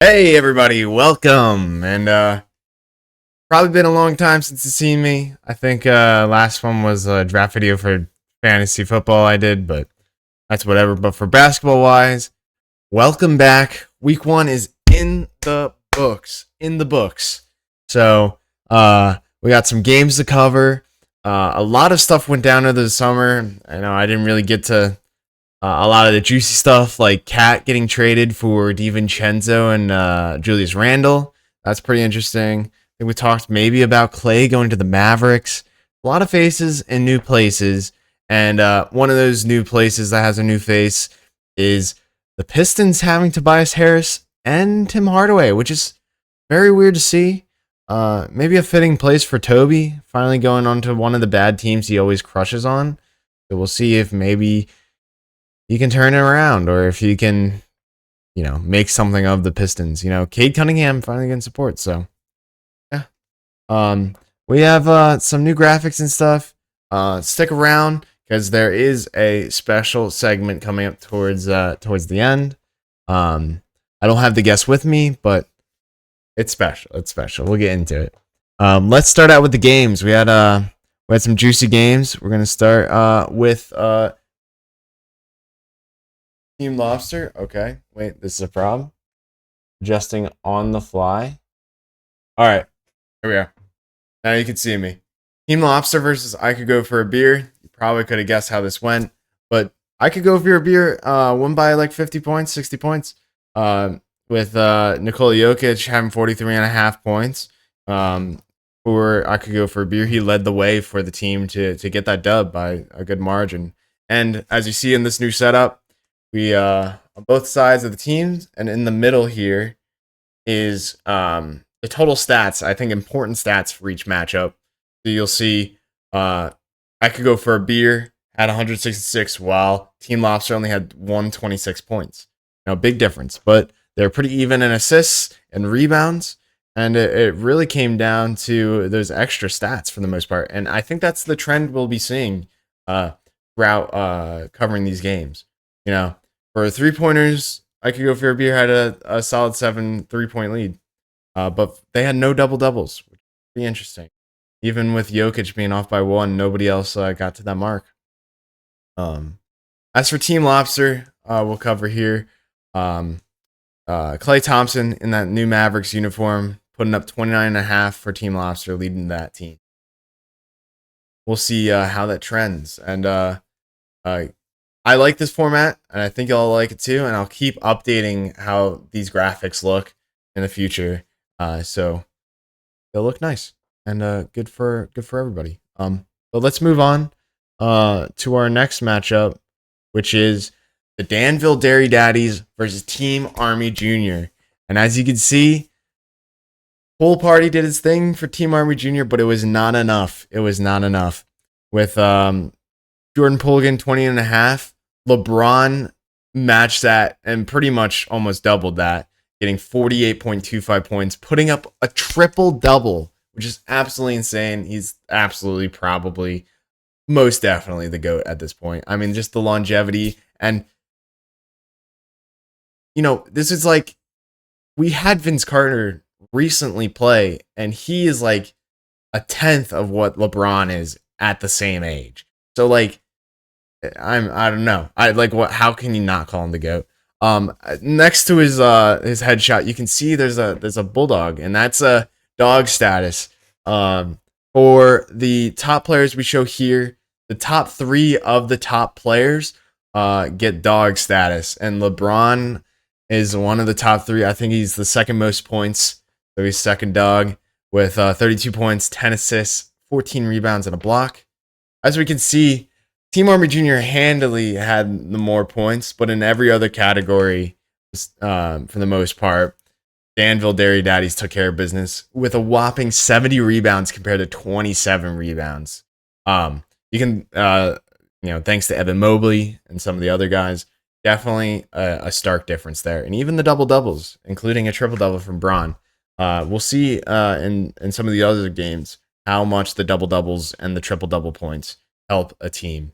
Hey everybody, welcome. And probably been a long time since you've seen me. I think last one was a draft video for fantasy football I did, but that's whatever. But for basketball wise, welcome back. Week 1 is in the books. In the books. So we got some games to cover. A lot of stuff went down over the summer. I know I didn't really get to a lot of the juicy stuff, like Cat getting traded for DiVincenzo and Julius Randle. That's pretty interesting. I think we talked maybe about Clay going to the Mavericks. A lot of faces in new places. And one of those new places that has a new face is the Pistons having Tobias Harris and Tim Hardaway, which is very weird to see. Maybe a fitting place for Toby, finally going on to one of the bad teams he always crushes on. So we'll see if maybe you can turn it around, or if you can, make something of the Pistons. Cade Cunningham finally getting support. So, yeah. We have some new graphics and stuff. Stick around because there is a special segment coming up towards the end. I don't have the guest with me, but it's special. It's special. We'll get into it. Let's start out with the games. We had some juicy games. We're gonna start with Team Lobster. Okay. Wait, this is a problem. Adjusting on the fly. All right. Here we are. Now you can see me. Team Lobster versus I Could Go For A Beer. You probably could have guessed how this went, but I Could Go For A Beer won by like 50 points, 60 points. With Nikola Jokic having 43.5 points. For I Could Go For A Beer, he led the way for the team to get that dub by a good margin. And as you see in this new setup, we on both sides of the teams, and in the middle here is the total stats. I think important stats for each matchup. So you'll see I Could Go For A Beer had 166, while Team Lobster only had 126 points. Big difference, but they're pretty even in assists and rebounds, and it really came down to those extra stats for the most part. And I think that's the trend we'll be seeing throughout covering these games. For 3-pointers, I Could Go For A Beer had a solid 7 3-point lead. But they had no double-doubles, which is pretty interesting. Even with Jokic being off by 1, nobody else got to that mark. As for Team Lobster, we'll cover here. Klay Thompson in that new Mavericks uniform, putting up 29.5 for Team Lobster, leading that team. We'll see how that trends. And I like this format, and I think y'all like it too. And I'll keep updating how these graphics look in the future, so they'll look nice and good for everybody. But let's move on to our next matchup, which is the Danville Dairy Daddies versus Team Army Junior. And as you can see, Pool Party did its thing for Team Army Junior, but it was not enough. It was not enough. With Jordan Poole 20.5, LeBron matched that and pretty much almost doubled that, getting 48.25 points, putting up a triple-double, which is absolutely insane. He's absolutely probably, most definitely the GOAT at this point. I mean, just the longevity. And, this is like, we had Vince Carter recently play, and he is like a tenth of what LeBron is at the same age. So, like, I don't know. How can you not call him the GOAT? Next to his headshot, you can see there's a bulldog, and that's a dog status. For the top players we show here, the top 3 of the top players get dog status, and LeBron is one of the top 3. I think he's the second most points, so he's second dog with 32 points, 10 assists, 14 rebounds, and a block. As we can see, Team Army Junior handily had the more points, but in every other category, for the most part, Danville Dairy Daddies took care of business with a whopping 70 rebounds compared to 27 rebounds. You can, thanks to Evan Mobley and some of the other guys, definitely a stark difference there. And even the double-doubles, including a triple-double from Braun. We'll see in some of the other games how much the double-doubles and the triple-double points help a team.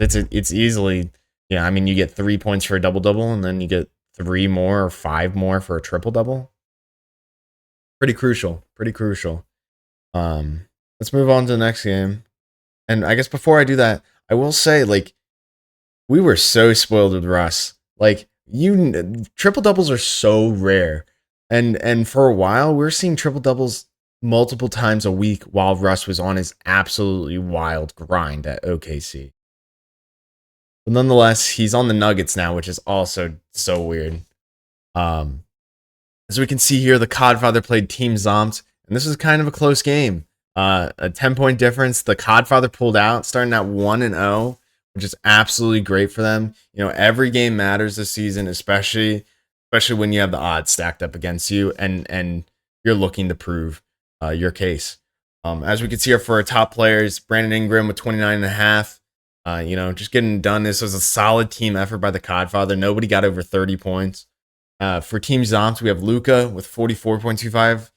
It's easily, you get 3 points for a double-double, and then you get 3 more or 5 more for a triple double. Pretty crucial. Pretty crucial. Let's move on to the next game. And I guess before I do that, I will say, like, we were so spoiled with Russ. Like, triple doubles are so rare. And for a while, we were seeing triple doubles multiple times a week while Russ was on his absolutely wild grind at OKC. But nonetheless, he's on the Nuggets now, which is also so weird. As we can see here, the Codfather played Team Zomt, and this was kind of a close game. A 10-point difference. The Codfather pulled out, starting at 1-0, which is absolutely great for them. You know, every game matters this season, especially when you have the odds stacked up against you, and you're looking to prove your case. As we can see here for our top players, Brandon Ingram with 29.5. You know, just getting done. This was a solid team effort by the Codfather. Nobody got over 30 points. For Team Zomt, we have Luka with 44.25.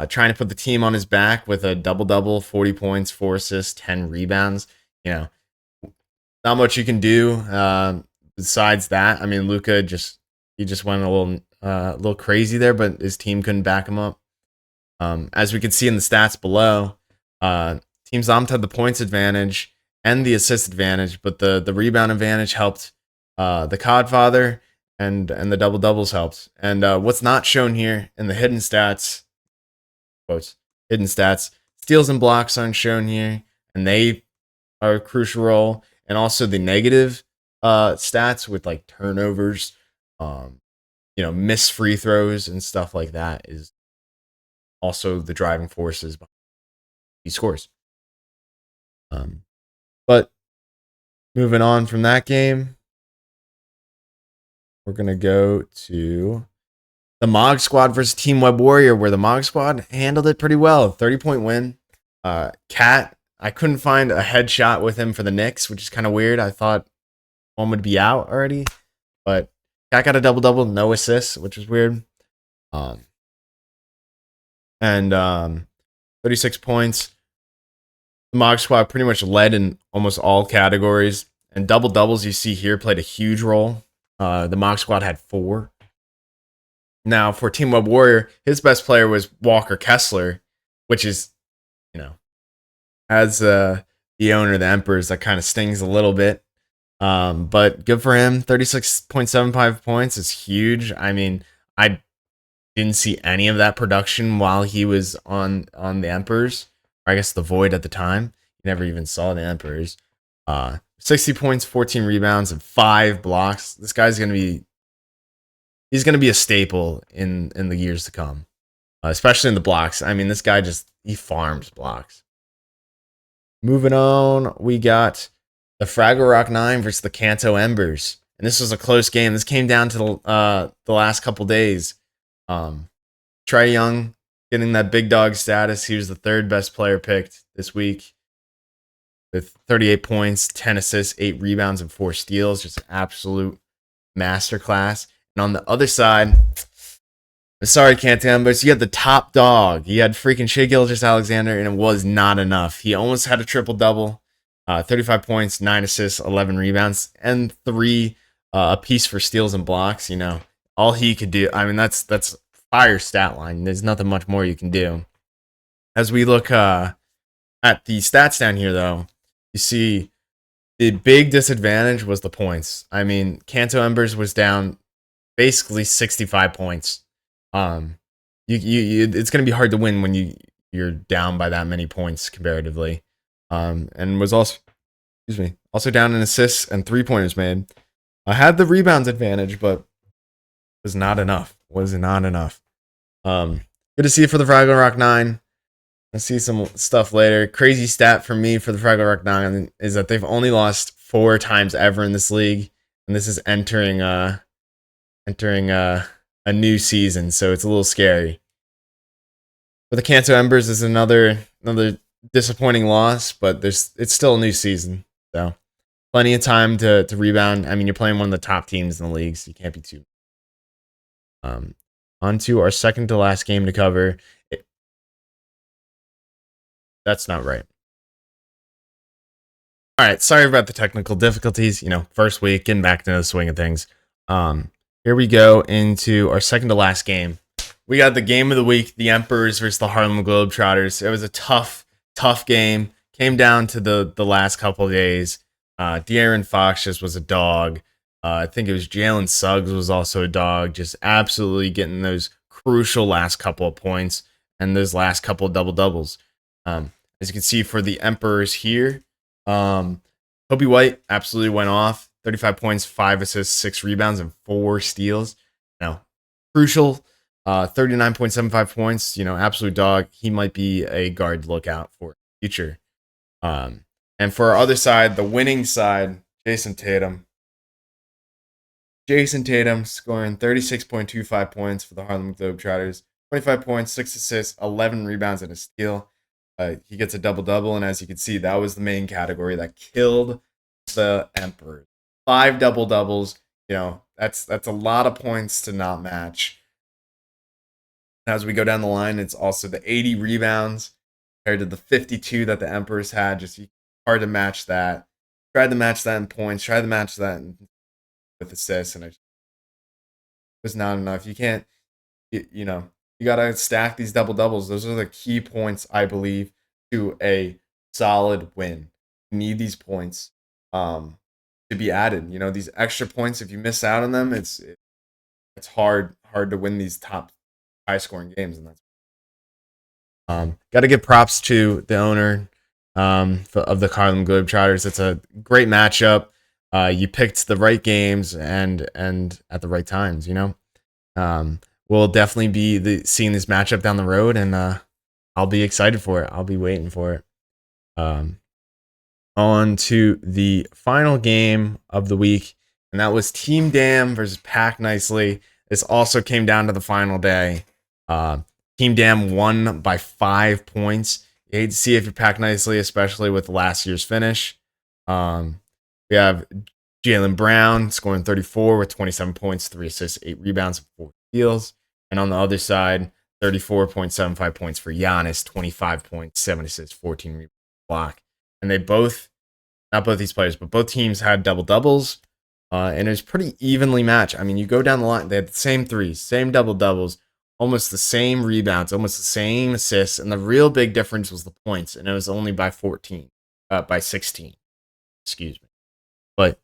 Trying to put the team on his back with a double-double, 40 points, 4 assists, 10 rebounds. You know, not much you can do besides that. I mean, Luka just went a little crazy there, but his team couldn't back him up. As we can see in the stats below, Team Zomt had the points advantage and the assist advantage, but the rebound advantage helped the Codfather, and the double doubles helped. And what's not shown here in the hidden stats, quotes, hidden stats, steals and blocks aren't shown here, and they are a crucial role. And also the negative stats with like turnovers, you know, missed free throws and stuff like that is also the driving forces behind these scores. But moving on from that game, we're gonna go to the Mog Squad versus Team Web Warrior, where the Mog Squad handled it pretty well. 30-point win. Cat, I couldn't find a headshot with him for the Knicks, which is kind of weird. I thought one would be out already, but Cat got a double-double, no assists, which is weird. And 36 points. The Mog Squad pretty much led in almost all categories, and double-doubles you see here played a huge role. The Mog Squad had 4. Now, for Team Web Warrior, his best player was Walker Kessler, which is, you know, as the owner of the Emperors, that kind of stings a little bit. But good for him. 36.75 points is huge. I mean, I didn't see any of that production while he was on the Emperors, or I guess the Void at the time. You never even saw the Emperors. 60 points, 14 rebounds, and 5 blocks. This guy's going to be... He's going to be a staple in the years to come, especially in the blocks. I mean, this guy he farms blocks. Moving on, we got the Fraggle Rock 9 versus the Kanto Embers. And this was a close game. This came down to the last couple days. Trae Young getting that big dog status. He was the 3rd best player picked this week with 38 points, 10 assists, 8 rebounds, and 4 steals. Just absolute masterclass. And on the other side, sorry, Cantam, but you had the top dog. You had freaking Shai Gilgeous-Alexander, and it was not enough. He almost had a triple-double, 35 points, 9 assists, 11 rebounds, and 3 apiece for steals and blocks. You know, all he could do. I mean, that's fire stat line. There's nothing much more you can do. As we look at the stats down here, though, you see the big disadvantage was the points. I mean, Kanto Embers was down basically 65 points. It's going to be hard to win when you're down by that many points comparatively. And was also down in assists and 3-pointers made. I had the rebounds advantage, but was not enough. Good to see it for the Fraggle Rock 9. I'll see some stuff later. Crazy stat for me for the Fraggle Rock 9 is that they've only lost 4 times ever in this league, and this is entering a new season, so it's a little scary. But the Kanto Embers is another disappointing loss, but it's still a new season, so plenty of time to rebound. I mean, you're playing one of the top teams in the league, so you can't be too. On to our second to last game to cover. That's not right. All right, sorry about the technical difficulties. You know, first week, getting back into the swing of things. here we go into our second to last game. We got the game of the week, the Emperors versus the Harlem Globetrotters. It was a tough game. Came down to the last couple of days. De'Aaron Fox just was a dog. I think it was Jalen Suggs was also a dog. Just absolutely getting those crucial last couple of points and those last couple of double-doubles. As you can see for the Emperors here, Kobe White absolutely went off. 35 points, 5 assists, 6 rebounds, and 4 steals. Now, crucial. 39.75 points. Absolute dog. He might be a guard to look out for in the future. And for our other side, the winning side, Jason Tatum. Jason Tatum scoring 36.25 points for the Harlem Globetrotters. 25 points, 6 assists, 11 rebounds, and a steal. He gets a double-double, and as you can see, that was the main category that killed the Emperors. 5 double-doubles. That's a lot of points to not match. As we go down the line, it's also the 80 rebounds compared to the 52 that the Emperors had. Just hard to match that. Tried to match that in points. Tried to match that with assists, and it was not enough. You can't, you got to stack these double-doubles. Those are the key points, I believe, to a solid win. You need these points to be added. These extra points, if you miss out on them, it's hard to win these top high-scoring games, and that's got to give props to the owner of the Harlem Globetrotters. It's a great matchup. You picked the right games and at the right times. We'll definitely be seeing this matchup down the road, and I'll be excited for it. I'll be waiting for it. On to the final game of the week, and that was Team Dam versus Pack Nicely. This also came down to the final day. Team Dam won by 5 points. You hate to see if you Pack Nicely, especially with last year's finish. We have Jaylen Brown scoring 34 with 27 points, 3 assists, 8 rebounds, and 4 steals. And on the other side, 34.75 points for Giannis, 25 points, 7 assists, 14 rebounds, block. And they not both these players, but both teams had double-doubles. And it was pretty evenly matched. I mean, you go down the line, they had the same threes, same double-doubles, almost the same rebounds, almost the same assists. And the real big difference was the points. And it was only by 16. Excuse me. But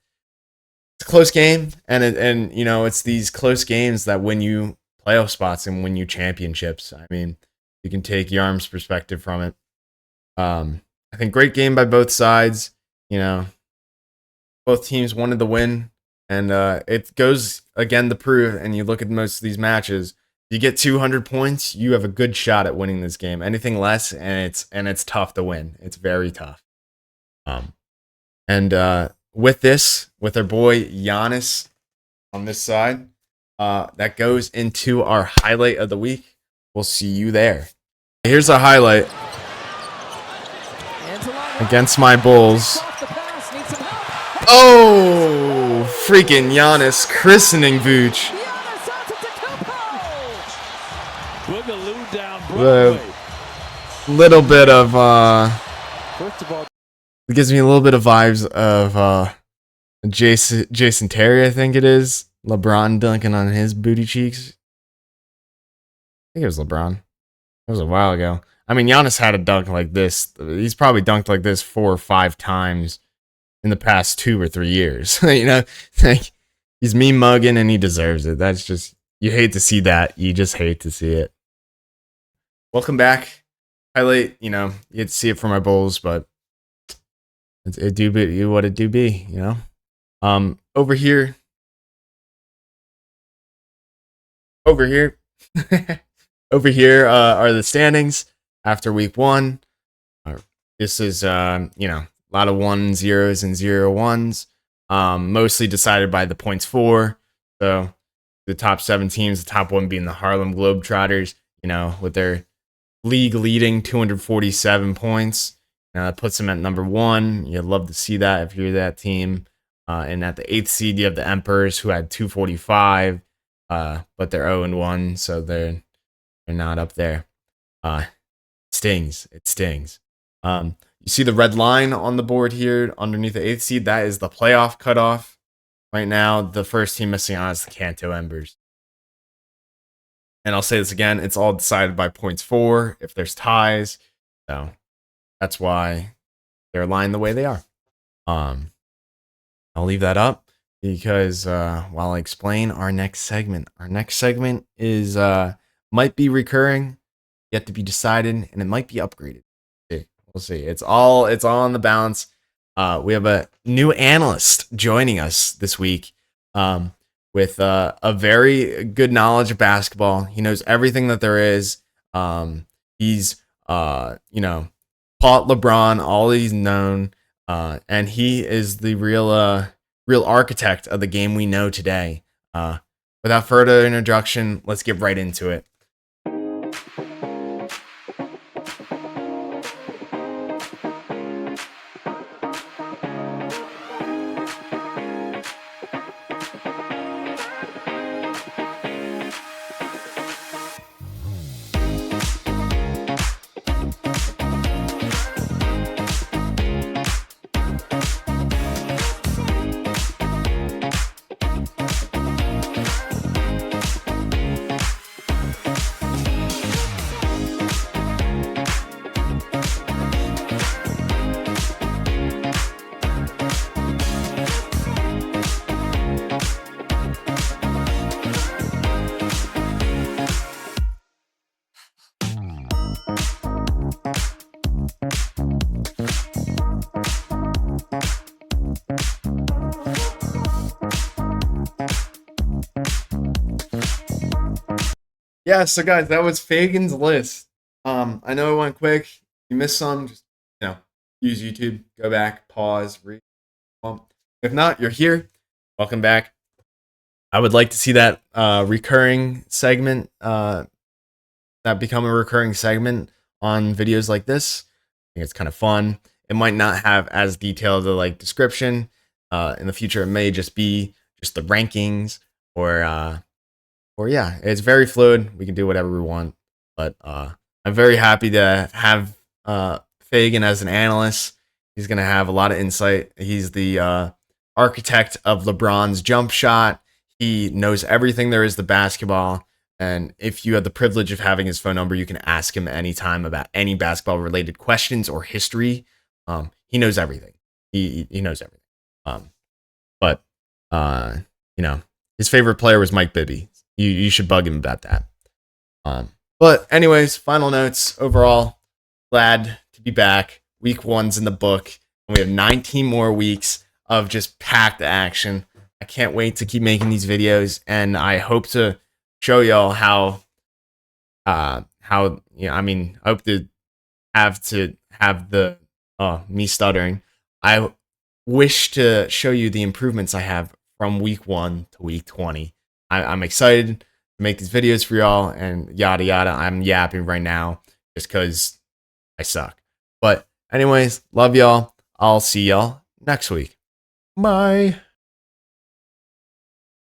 it's a close game. And it's these close games that win you playoff spots and win you championships. I mean, you can take Yarm's perspective from it. I think great game by both sides. Both teams wanted the win. And it goes, again, to prove, and you look at most of these matches, you get 200 points, you have a good shot at winning this game. Anything less, and it's tough to win. It's very tough. With our boy Giannis on this side, that goes into our highlight of the week. We'll see you there. Here's a highlight against my Bulls. Oh, freaking Giannis christening Vooch. A little bit of it gives me a little bit of vibes of Jason Terry, I think it is. LeBron dunking on his booty cheeks. I think it was LeBron. It was a while ago. I mean, Giannis had a dunk like this. He's probably dunked like this 4 or 5 times in the past 2 or 3 years. Like he's me mugging and he deserves it. That's just, you hate to see that. You just hate to see it. Welcome back. Highlight, you get to see it from my Bulls, but it do be what it do be, Over here, are the standings after week 1. This is, a lot of 1-0s and 0-1s, mostly decided by the points for. So the top 7 teams, the top one being the Harlem Globetrotters, with their league leading 247 points. That puts them at number 1. You'd love to see that if you're that team. And at the 8th seed, you have the Emperors, who had 245, but they're 0-1, so they're not up there. It stings. You see the red line on the board here underneath the 8th seed. That is the playoff cutoff. Right now, the first team missing out is the Kanto Embers. And I'll say this again, it's all decided by points for if there's ties. So that's why they're aligned the way they are. I'll leave that up because while I explain our next segment is might be recurring, yet to be decided, and it might be upgraded. We'll see. It's all on the balance. We have a new analyst joining us this week with a very good knowledge of basketball. He knows everything that there is. He's taught LeBron all he's known, and he is the real architect of the game we know today. Without further introduction, let's get right into it. Yeah, so guys, that was Fagan's list. I know it went quick. You missed some, just use YouTube, go back, pause, read. If not, you're here. Welcome back. I would like to see that recurring segment, that become a recurring segment on videos like this. I think it's kind of fun. It might not have as detailed a description. In the future, it may just be just the rankings or yeah, it's very fluid. We can do whatever we want. But I'm very happy to have Fagan as an analyst. He's going to have a lot of insight. He's the architect of LeBron's jump shot. He knows everything there is to basketball. And if you have the privilege of having his phone number, you can ask him anytime about any basketball related questions or history. He knows everything. He knows everything. But his favorite player was Mike Bibby. You should bug him about that. But anyways, final notes. Overall, glad to be back. Week 1's in the book. And we have 19 more weeks of just packed action. I can't wait to keep making these videos, and I hope to show y'all how I hope to have the me stuttering. I wish to show you the improvements I have from week 1 to week 20. I'm excited to make these videos for y'all and yada yada. I'm yapping right now just because I suck. But anyways, love y'all. I'll see y'all next week. Bye.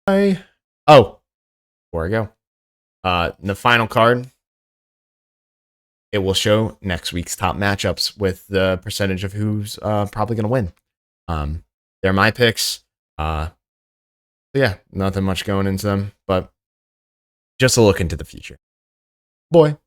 Bye. Oh, before I go, the final card, it will show next week's top matchups with the percentage of who's probably going to win. They're my picks. Yeah, nothing much going into them, but just a look into the future. Boy.